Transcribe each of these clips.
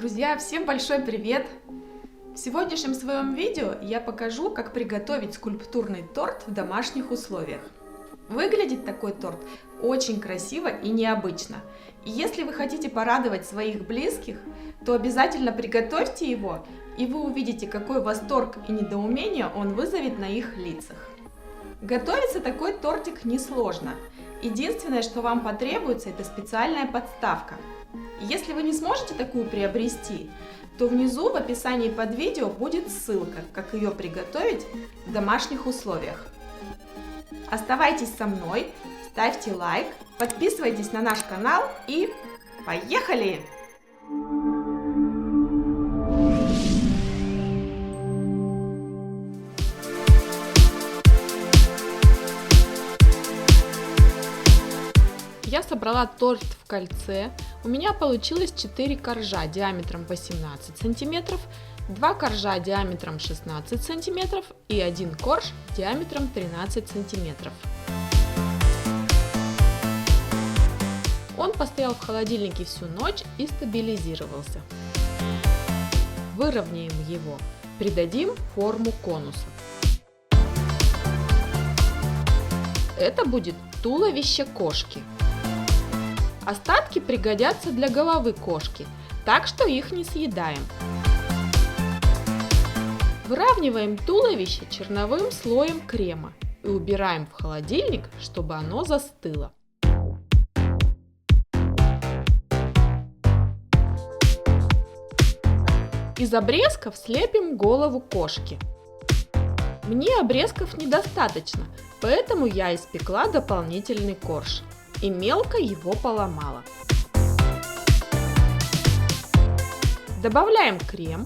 Друзья, всем большой привет! В сегодняшнем своем видео я покажу, как приготовить скульптурный торт в домашних условиях. Выглядит такой торт очень красиво и необычно. И если вы хотите порадовать своих близких, то обязательно приготовьте его, и вы увидите, какой восторг и недоумение он вызовет на их лицах. Готовится такой тортик несложно. Единственное, что вам потребуется, это специальная подставка. Если вы не сможете такую приобрести, то внизу в описании под видео будет ссылка, как ее приготовить в домашних условиях. Оставайтесь со мной, ставьте лайк, подписывайтесь на наш канал и поехали! Я собрала торт в кольце. У меня получилось 4 коржа диаметром 18 см, 2 коржа диаметром 16 см и 1 корж диаметром 13 см. Он постоял в холодильнике всю ночь и стабилизировался. Выровняем его, придадим форму конуса. Это будет туловище кошки. Остатки пригодятся для головы кошки, так что их не съедаем. Выравниваем туловище черновым слоем крема и убираем в холодильник, чтобы оно застыло. Из обрезков слепим голову кошки. Мне обрезков недостаточно, поэтому я испекла дополнительный корж и мелко его поломала. Добавляем крем.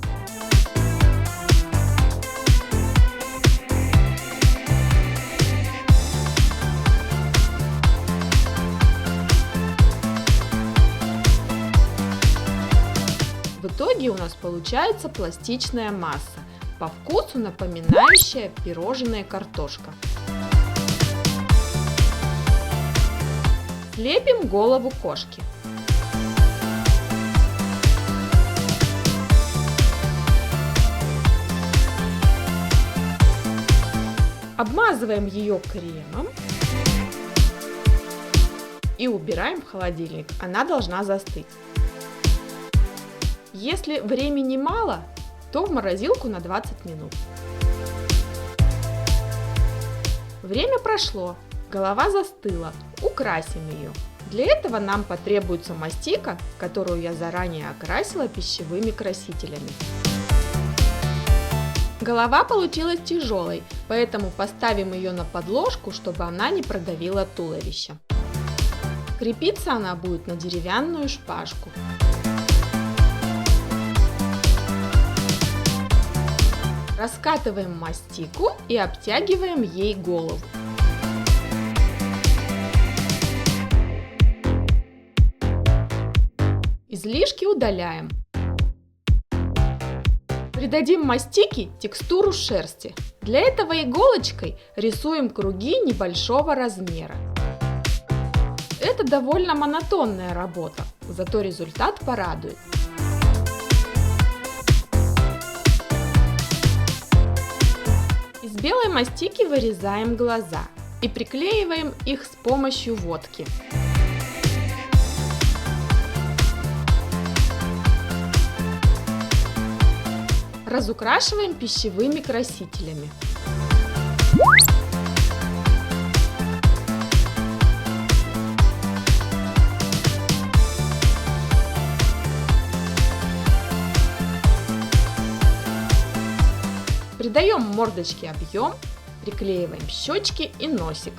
В итоге у нас получается пластичная масса, по вкусу напоминающая пирожная картошка. Лепим голову кошки. Обмазываем ее кремом и убираем в холодильник. Она должна застыть. Если времени мало, то в морозилку на 20 минут. Время прошло. Голова застыла, украсим ее. Для этого нам потребуется мастика, которую я заранее окрасила пищевыми красителями. Голова получилась тяжелой, поэтому поставим ее на подложку, чтобы она не продавила туловище. Крепиться она будет на деревянную шпажку. Раскатываем мастику и обтягиваем ей голову. Излишки удаляем. Придадим мастике текстуру шерсти. Для этого иголочкой рисуем круги небольшого размера. Это довольно монотонная работа, зато результат порадует. Из белой мастики вырезаем глаза и приклеиваем их с помощью водки. Разукрашиваем пищевыми красителями. Придаем мордочке объем, приклеиваем щечки и носик.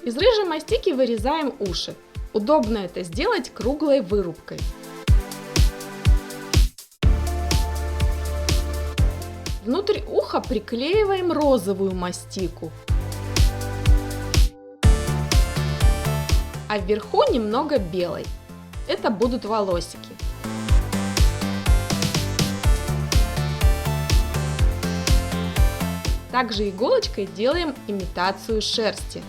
Из рыжей мастики вырезаем уши. Удобно это сделать круглой вырубкой. Внутрь уха приклеиваем розовую мастику, а вверху немного белой. Это будут волосики. Также иголочкой делаем имитацию шерсти.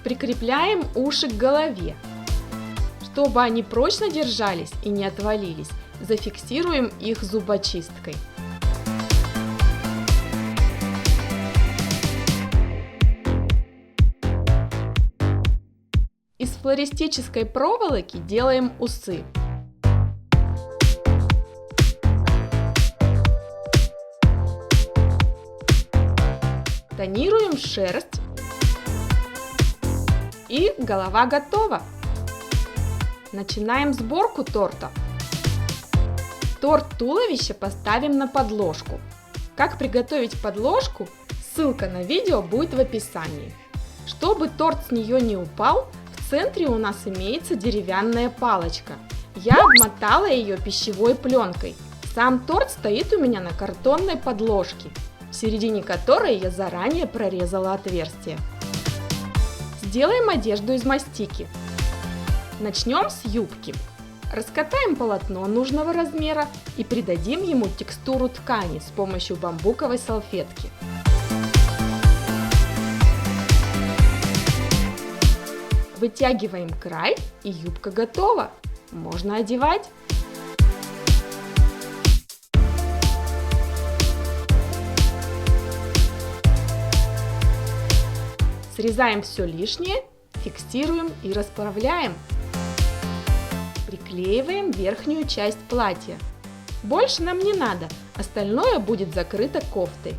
Прикрепляем уши к голове. Чтобы они прочно держались и не отвалились, зафиксируем их зубочисткой. Из флористической проволоки делаем усы. Тонируем шерсть. И голова готова. Начинаем сборку торта. Торт туловища поставим на подложку. Как приготовить подложку, ссылка на видео будет в описании. Чтобы торт с нее не упал, в центре у нас имеется деревянная палочка. Я обмотала ее пищевой пленкой. Сам торт стоит у меня на картонной подложке, в середине которой я заранее прорезала отверстие. Сделаем одежду из мастики. Начнем с юбки. Раскатаем полотно нужного размера и придадим ему текстуру ткани с помощью бамбуковой салфетки. Вытягиваем край, и юбка готова. Можно одевать. Срезаем все лишнее, фиксируем и расправляем. Приклеиваем верхнюю часть платья. Больше нам не надо, остальное будет закрыто кофтой.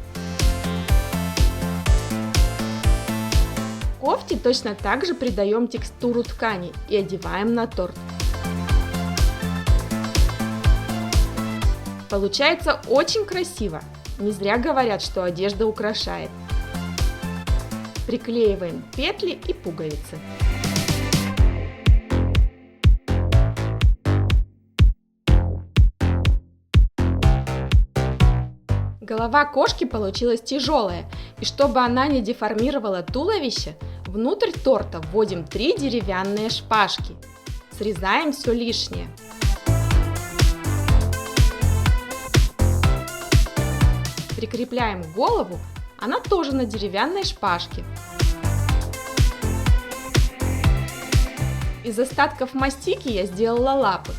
Кофте точно так же придаем текстуру ткани и одеваем на торт. Получается очень красиво. Не зря говорят, что одежда украшает. Приклеиваем петли и пуговицы. Голова кошки получилась тяжелая, и чтобы она не деформировала туловище, внутрь торта вводим 3 деревянные шпажки. Срезаем все лишнее. Прикрепляем голову, она тоже на деревянной шпажке. Из остатков мастики я сделала лапы.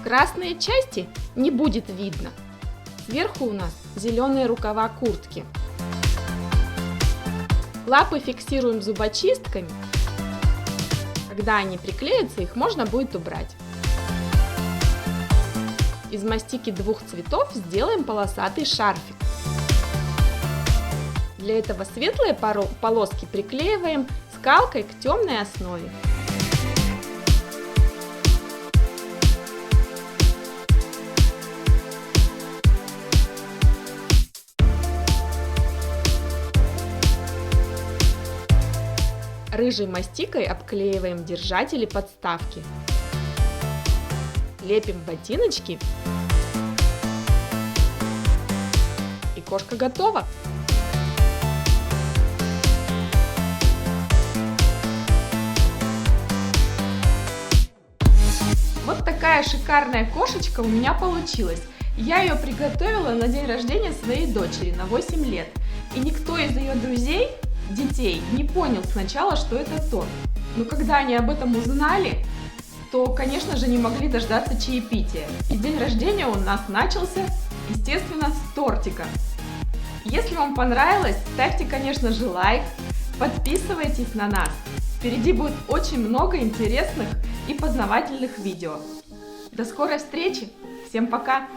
Красные части не будет видно. Сверху у нас зеленые рукава куртки. Лапы фиксируем зубочистками. Когда они приклеятся, их можно будет убрать. Из мастики 2 цветов сделаем полосатый шарфик. Для этого светлые полоски приклеиваем скалкой к темной основе. Рыжей мастикой обклеиваем держатели подставки. Лепим ботиночки. И кошка готова. Вот такая шикарная кошечка у меня получилась. Я ее приготовила на день рождения своей дочери на 8 лет. И никто из ее друзей, детей, не понял сначала, что это торт. Но когда они об этом узнали, то, конечно же, не могли дождаться чаепития. И день рождения у нас начался, естественно, с тортика. Если вам понравилось, ставьте, конечно же, лайк, подписывайтесь на нас. Впереди будет очень много интересных и познавательных видео. До скорой встречи! Всем пока!